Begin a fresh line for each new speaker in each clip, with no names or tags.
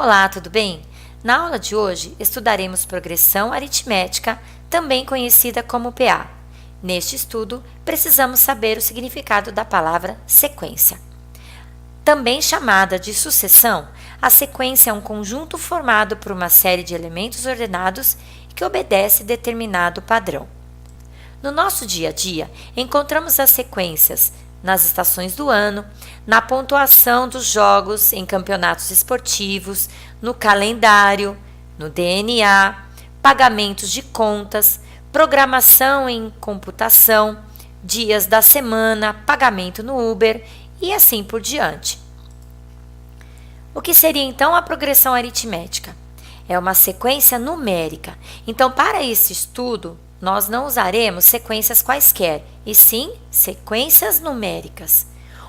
Olá, tudo bem? Na aula de hoje, estudaremos progressão aritmética, também conhecida como PA. Neste estudo, precisamos saber o significado da palavra sequência. Também chamada de sucessão, a sequência é um conjunto formado por uma série de elementos ordenados que obedece determinado padrão. No nosso dia a dia, encontramos as sequências nas estações do ano, na pontuação dos jogos em campeonatos esportivos, no calendário, no DNA, pagamentos de contas, programação em computação, dias da semana, pagamento no Uber e assim por diante. O que seria então a progressão aritmética? É uma sequência numérica. Então, para esse estudo, nós não usaremos sequências quaisquer, e sim sequências numéricas,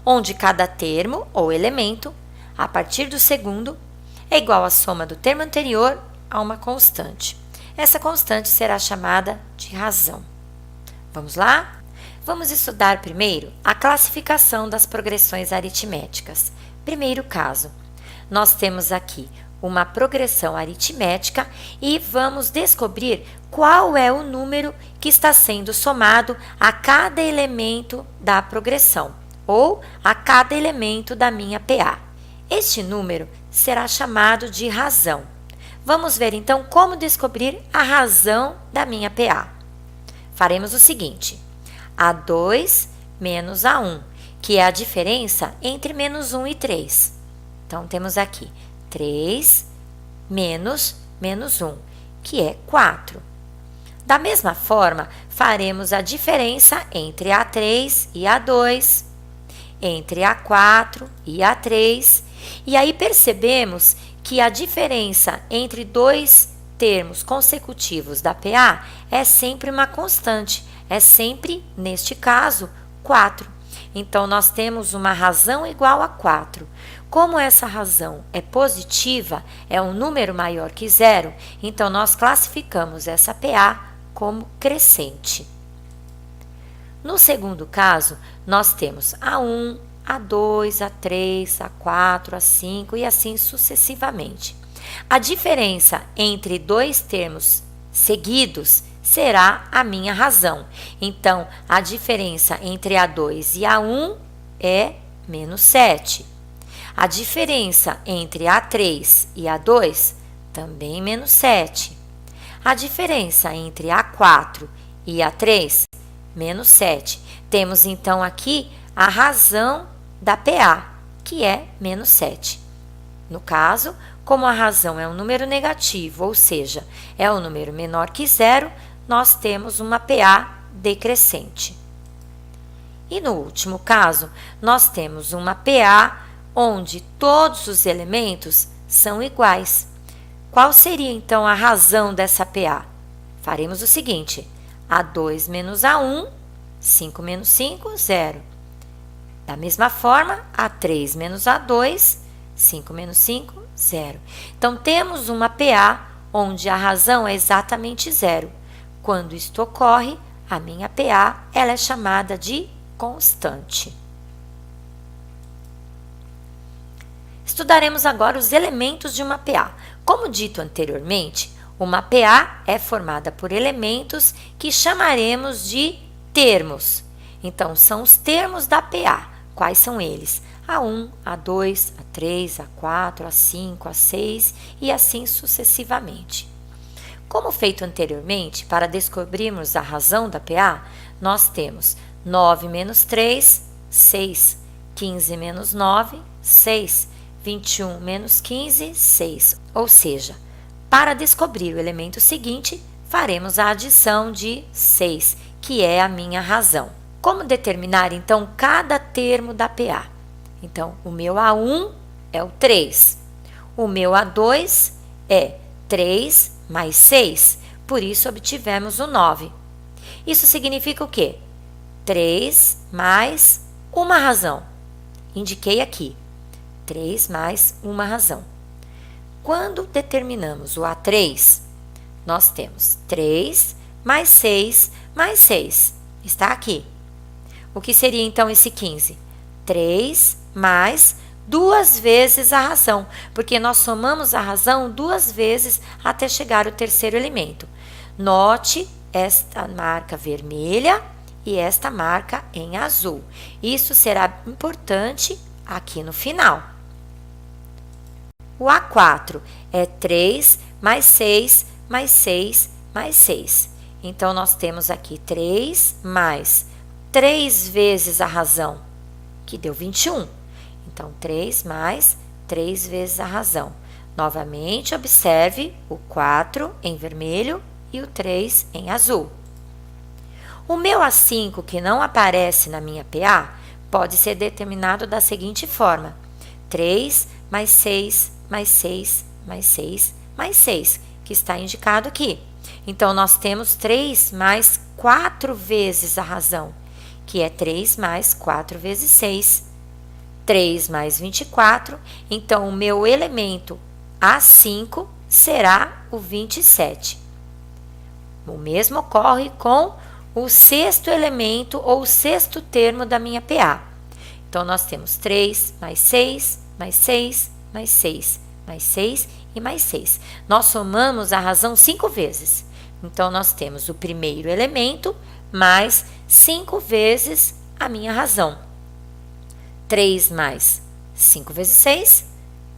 onde cada termo ou elemento, a partir do segundo, é igual à soma do termo anterior a uma constante. Essa constante será chamada de razão. Vamos lá? Vamos estudar primeiro a classificação das progressões aritméticas. Primeiro caso, nós temos aqui uma progressão aritmética e vamos descobrir qual é o número que está sendo somado a cada elemento da progressão ou a cada elemento da minha PA. Este número será chamado de razão. Vamos ver então como descobrir a razão da minha PA. Faremos o seguinte: A2 menos A1, que é a diferença entre menos 1 e 3. Então, temos aqui 3 menos 1, que é 4. Da mesma forma, faremos a diferença entre A3 e A2, entre A4 e A3, e aí percebemos que a diferença entre dois termos consecutivos da PA é sempre uma constante, é sempre, neste caso, 4. Então, nós temos uma razão igual a 4. Como essa razão é positiva, é um número maior que zero, então nós classificamos essa PA como crescente. No segundo caso, nós temos A1, A2, A3, A4, A5 e assim sucessivamente. A diferença entre dois termos seguidos será a minha razão. Então, a diferença entre A2 e A1 é menos 7. A diferença entre A3 e A2 também menos 7. A diferença entre A4 e A3, menos 7. Temos então aqui a razão da PA, que é menos 7. No caso, como a razão é um número negativo, ou seja, é um número menor que zero, nós temos uma PA decrescente. E no último caso, nós temos uma PA onde todos os elementos são iguais. Qual seria então a razão dessa PA? Faremos o seguinte: A2 menos A1, 5 menos 5, 0. Da mesma forma, A3 menos A2, 5 menos 5, 0. Então, temos uma PA onde a razão é exatamente 0. Quando isto ocorre, a minha PA ela é chamada de constante. Estudaremos agora os elementos de uma PA. Como dito anteriormente, uma PA é formada por elementos que chamaremos de termos. Então, são os termos da PA. Quais são eles? A1, A2, A3, A4, A5, A6 e assim sucessivamente. Como feito anteriormente, para descobrirmos a razão da PA, nós temos 9 menos 3, 6. 15 menos 9, 6. 21 menos 15, 6. Ou seja, para descobrir o elemento seguinte, faremos a adição de 6, que é a minha razão. Como determinar, então, cada termo da PA? Então, o meu A1 é o 3. O meu A2 é 3 mais 6. Por isso, obtivemos o 9. Isso significa o quê? 3 mais uma razão. Indiquei aqui. 3 mais uma razão. Quando determinamos o A3, nós temos 3 mais 6 mais 6. Está aqui. O que seria então esse 15? 3 mais 2 vezes a razão, porque nós somamos a razão 2 vezes até chegar ao terceiro elemento. Note esta marca vermelha e esta marca em azul. Isso será importante aqui no final. O A4 é 3 mais 6 mais 6 mais 6. Então, nós temos aqui 3 mais 3 vezes a razão, que deu 21. Então, 3 mais 3 vezes a razão. Novamente, observe o 4 em vermelho e o 3 em azul. O meu A5, que não aparece na minha PA, pode ser determinado da seguinte forma: 3 mais 6 mais 6 mais 6 mais 6, que está indicado aqui. Então, nós temos 3 mais 4 vezes a razão, que é 3 mais 4 vezes 6. 3 mais 24. Então, o meu elemento A5 será o 27. O mesmo ocorre com o sexto elemento ou o sexto termo da minha PA. Então, nós temos 3 mais 6 mais 6 mais 6 mais 6 e mais 6. Nós somamos a razão 5 vezes. Então, nós temos o primeiro elemento mais 5 vezes a minha razão. 3 mais 5 vezes 6,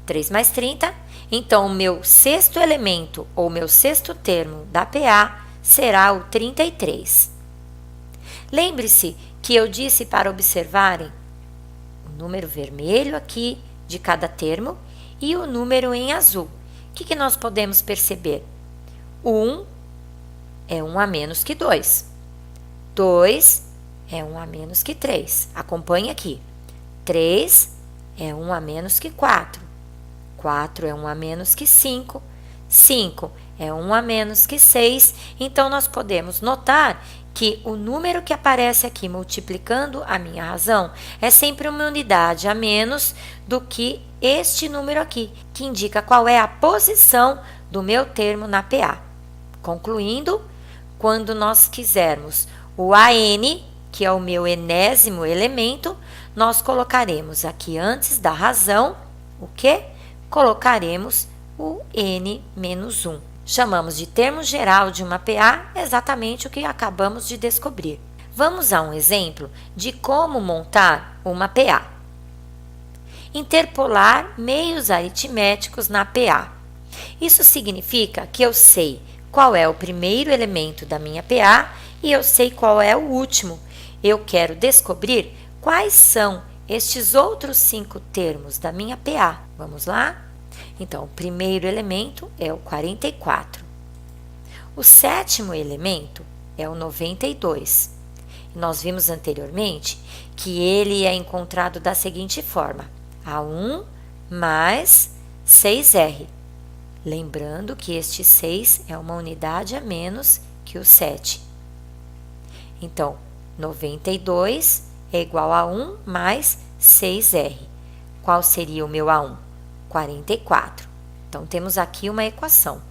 3 mais 30. Então, o meu sexto elemento ou meu sexto termo da PA será o 33. Lembre-se que eu disse para observarem o número vermelho aqui de cada termo e o número em azul. O que nós podemos perceber? 1 é 1 a menos que 2. 2 é 1 a menos que 3. Acompanhe aqui. 3 é 1 a menos que 4. 4 é 1 a menos que 5. 5 é 1 a menos que 6. Então, nós podemos notar que o número que aparece aqui multiplicando a minha razão é sempre uma unidade a menos do que este número aqui, que indica qual é a posição do meu termo na PA. Concluindo, quando nós quisermos o AN, que é o meu enésimo elemento, nós colocaremos aqui antes da razão, o quê? Colocaremos o N menos 1. Chamamos de termo geral de uma PA exatamente o que acabamos de descobrir. Vamos a um exemplo de como montar uma PA. Interpolar meios aritméticos na PA. Isso significa que eu sei qual é o primeiro elemento da minha PA e eu sei qual é o último. Eu quero descobrir quais são estes outros 5 termos da minha PA. Vamos lá? Então, o primeiro elemento é o 44. O sétimo elemento é o 92. Nós vimos anteriormente que ele é encontrado da seguinte forma: A1 mais 6R. Lembrando que este 6 é uma unidade a menos que o 7. Então, 92 é igual a 1 mais 6R. Qual seria o meu A1? 44. Então, temos aqui uma equação.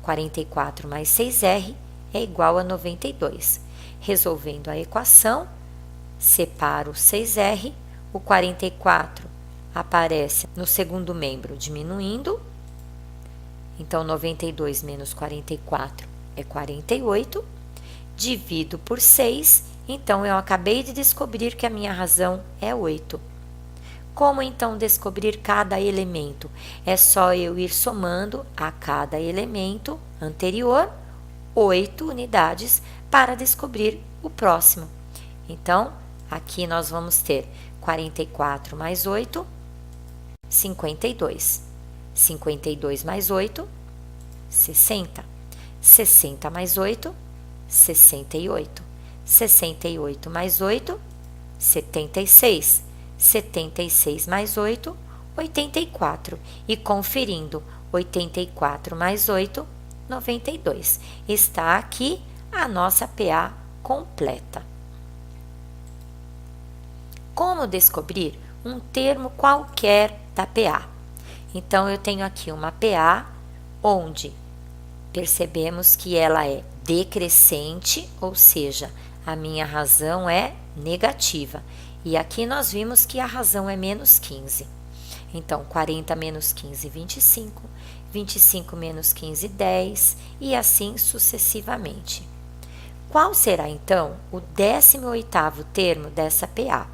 44 mais 6R é igual a 92. Resolvendo a equação, separo o 6R, o 44 aparece no segundo membro diminuindo. Então, 92 menos 44 é 48. Divido por 6, então eu acabei de descobrir que a minha razão é 8. Como então descobrir cada elemento? É só eu ir somando a cada elemento anterior 8 unidades para descobrir o próximo. Então, aqui nós vamos ter 44 mais 8, 52. 52 mais 8, 60. 60 mais 8, 68. 68 mais 8, 76. 76 mais 8, 84. E conferindo 84 mais 8, 92. Está aqui a nossa PA completa. Como descobrir um termo qualquer da PA? Então, eu tenho aqui uma PA onde percebemos que ela é decrescente, ou seja, a minha razão é negativa. E aqui nós vimos que a razão é menos 15. Então, 40 menos 15, 25. 25 menos 15, 10. E assim sucessivamente. Qual será, então, o 18º termo dessa PA?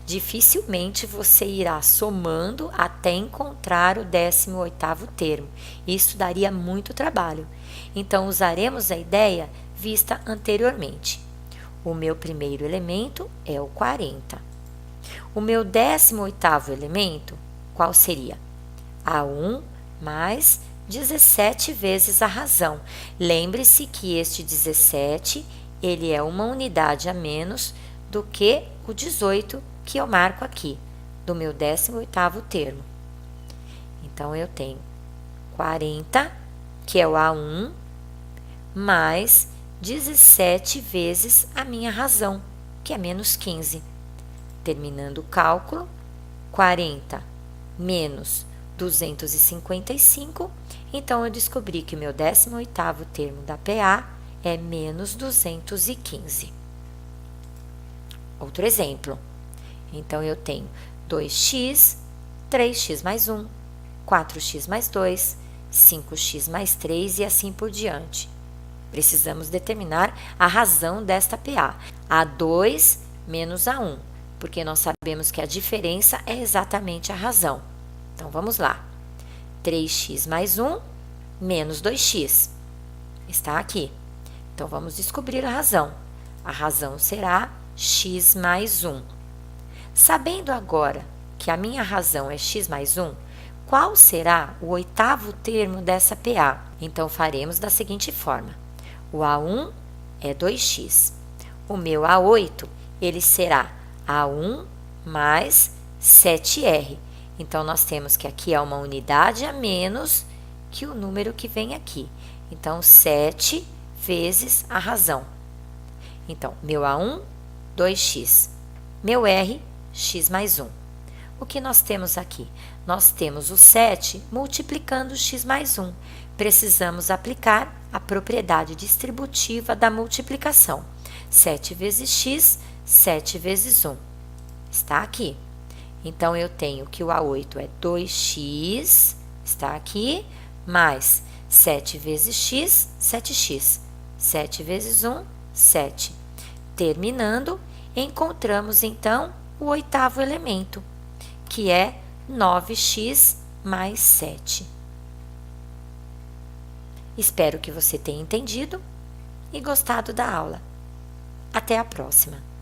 Dificilmente você irá somando até encontrar o 18º termo. Isso daria muito trabalho. Então, usaremos a ideia vista anteriormente. O meu primeiro elemento é o 40. O meu 18º elemento, qual seria? A1 mais 17 vezes a razão. Lembre-se que este 17, ele é uma unidade a menos do que o 18 que eu marco aqui, do meu 18º termo. Então, eu tenho 40, que é o A1, mais 17 vezes a minha razão, que é menos 15. Terminando o cálculo, 40 menos 255, então eu descobri que o meu 18º termo da PA é menos 215. Outro exemplo. Então, eu tenho 2x, 3x mais 1, 4x mais 2, 5x mais 3 e assim por diante. Precisamos determinar a razão desta PA, A2 menos A1, porque nós sabemos que a diferença é exatamente a razão. Então, vamos lá. 3x mais 1 menos 2x. Está aqui. Então, vamos descobrir a razão. A razão será x mais 1. Sabendo agora que a minha razão é x mais 1, qual será o 8º termo dessa PA? Então, faremos da seguinte forma. O A1 é 2x. O meu A8, ele será A1 mais 7R. Então, nós temos que aqui é uma unidade a menos que o número que vem aqui. Então, 7 vezes a razão. Então, meu A1, 2x. Meu R, x mais 1. O que nós temos aqui? Nós temos o 7 multiplicando x mais 1. Precisamos aplicar a propriedade distributiva da multiplicação. 7 vezes x, 7 vezes 1. Está aqui. Então, eu tenho que o A8 é 2x, está aqui, mais 7 vezes x, 7x. 7 vezes 1, 7. Terminando, encontramos, então, o 8º elemento, que é 9x mais 7. Espero que você tenha entendido e gostado da aula. Até a próxima!